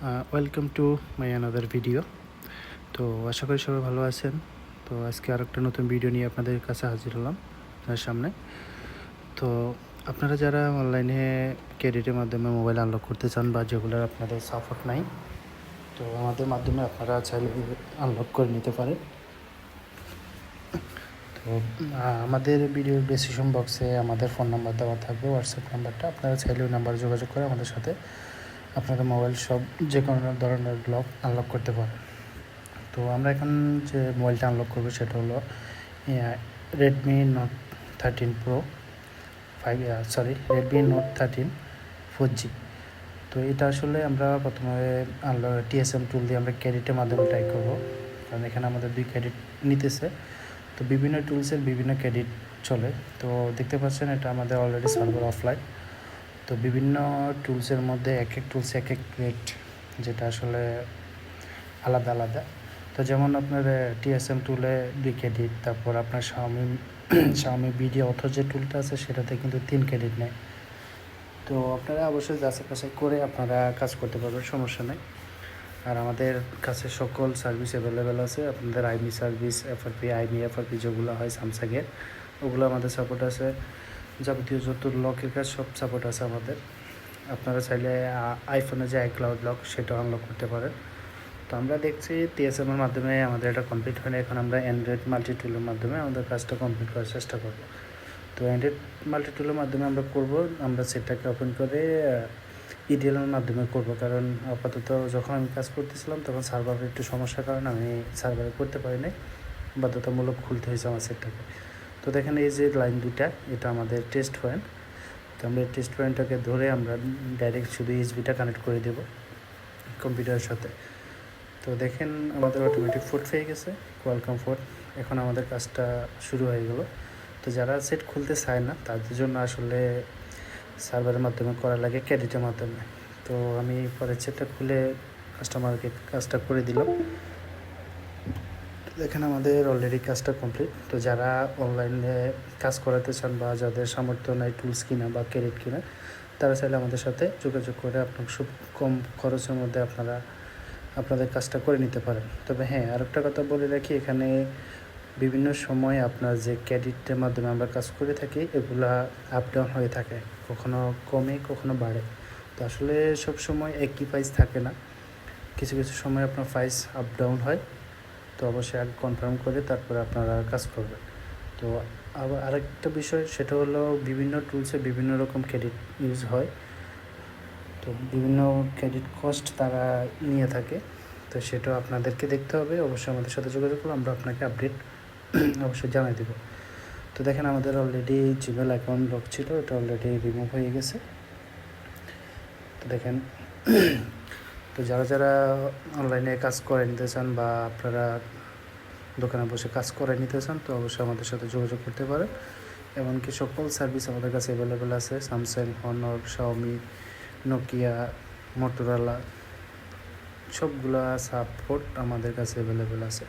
Welcome to my another video. তো আশা করি সবাই ভালো আছেন। তো আজকে আরেকটা নতুন ভিডিও নিয়ে আপনাদের কাছে হাজির হলাম আপনার সামনে। তো আপনারা যারা অনলাইনে ক্রেডিটের মাধ্যমে মোবাইল আনলক করতে চান বা যেগুলোর আপনাদের সাপোর্ট নাই, তো আমাদের মাধ্যমে আপনারা চাইলে আনলক করে নিতে পারেন। তো আমাদের ভিডিওর ডেসক্রিপশন বক্সে আমাদের ফোন নাম্বার দেওয়া থাকবে, হোয়াটসঅ্যাপ নাম্বারটা। আপনারা চাইলে ওই নাম্বারে যোগাযোগ করে আমাদের সাথে আপনাদের মোবাইল সব যে কোনো ধরনের লক আনলক করতে পারেন। তো আমরা এখন যে মোবাইলটা আনলক করবো সেটা হলো Redmi note 13 pro Redmi note 13 4G। তো এটা আসলে আমরা প্রথমে TSM টুল দিয়ে আমরা ক্রেডিটের মাধ্যমে ট্রাই করবো, কারণ এখানে আমাদের 2 ক্রেডিট নিতেছে। তো বিভিন্ন টুলসের বিভিন্ন ক্রেডিট চলে। তো দেখতে পাচ্ছেন এটা আমাদের অলরেডি সার্ভার অফলাইন। তো বিভিন্ন টুলসের মধ্যে এক এক টুলসে এক এক রেট, যেটা আসলে আলাদা আলাদা। তো যেমন আপনার TSM টুলে 2 ক্রেডিট, তারপর আপনার Xiaomi ভিডিও অথো যে টুলটা আছে সেটাতে কিন্তু 3 ক্রেডিট নেয়। তো আপনারা অবশ্যই যাচাই বাছাই করে আপনারা কাজ করতে পারবেন, সমস্যা নেই। আর আমাদের কাছে সকল সার্ভিস অ্যাভেলেবেল আছে। আপনাদের আইমি সার্ভিস, এফআরপি যেগুলো হয় স্যামসাংয়ের, ওগুলো আমাদের সাপোর্ট আছে। যাবতীয় যত লকের কাজ সব সাপোর্ট আছে আমাদের। আপনারা চাইলে আইফোনে যে iCloud লক সেটাও আনলক করতে পারেন। তো আমরা দেখছি TSM-এর মাধ্যমে আমাদের এটা কমপ্লিট হয়নি। এখন আমরা অ্যান্ড্রয়েড মাল্টি টুলের মাধ্যমে আমাদের কাজটা কমপ্লিট করার চেষ্টা করব। তো অ্যান্ড্রয়েড মাল্টি টুলের মাধ্যমে আমরা করব, আমরা সেটটাকে ওপেন করে EDL-এর মাধ্যমে করব। কারণ আপাতত যখন আমি কাজ করতেছিলাম তখন সার্ভারের একটু সমস্যার কারণে আমি সার্ভারে করতে পারি নাই, বাধ্যতামূলক খুলতে হয়েছে আমার সেটটাকে। তো দেখেন এই যে লাইন দুটা, এটা আমাদের টেস্ট পয়েন্ট। তো আমরা টেস্ট পয়েন্টটাকে ধরে আমরা ডাইরেক্ট শুধু USB-টা কানেক্ট করে দেব কম্পিউটারের সাথে। তো দেখেন আমাদের অটোমেটিক ফোর্ট হয়ে গেছে, ওয়েলকাম ফোর্ট। এখন আমাদের কাজটা শুরু হয়ে গেল। তো যারা সেট খুলতে চায় না তাদের জন্য আসলে সার্ভারের মাধ্যমে করা লাগে, ক্রেডিটের মাধ্যমে। তো আমি পরের সেটটা খুলে কাস্টমারকে কাজটা করে দিলাম। দেখেন আমাদের অলরেডি কাজটা কমপ্লিট। তো যারা অনলাইনে কাজ করাতে চান বা যাদের সামর্থ্য নাই টুলস কিনা বা ক্রেডিট কিনা, তারা চাইলে আমাদের সাথে যোগাযোগ করে আপনার খুব কম খরচের মধ্যে আপনাদের কাজটা করে নিতে পারেন। তবে হ্যাঁ, আরেকটা কথা বলে রাখি, এখানে বিভিন্ন সময় আপনার যে ক্রেডিটের মাধ্যমে আমরা কাজ করে থাকি এগুলা আপ ডাউন হয়ে থাকে, কখনো কমে কখনো বাড়ে। তো আসলে সব সময় একই প্রাইস থাকে না, কিছু কিছু সময় আপনার প্রাইস আপ ডাউন হয়। তো অবশ্যই আগে কনফার্ম করে তারপরে আপনারা কাজ করবেন। তো আবার আরেকটা বিষয়, সেটা হলো বিভিন্ন টুলসে বিভিন্ন রকম ক্রেডিট ইউজ হয়। তো বিভিন্ন ক্রেডিট কস্ট তারা নিয়ে থাকে। তো সেটাও আপনাদেরকে দেখতে হবে। অবশ্যই আমাদের সাথে যোগাযোগ করলে আমরা আপনাকে আপডেট অবশ্যই জানিয়ে দেবো। তো দেখেন আমাদের অলরেডি জিমেল অ্যাকাউন্ট লক ছিল, এটা অলরেডি রিমুভ হয়ে গেছে। তো দেখেন তো যারা অনলাইনে কাজ করে নিতে চান বা আপনারা দোকানে বসে কাজ করে নিতে চান, তো অবশ্যই আমাদের সাথে যোগাযোগ করতে পারেন। এমনকি সকল সার্ভিস আমাদের কাছে অ্যাভেলেবেল আছে। Samsung, Honor, Xiaomi, Nokia, Motorola সবগুলা সাপোর্ট আমাদের কাছে অ্যাভেলেবেল আছে।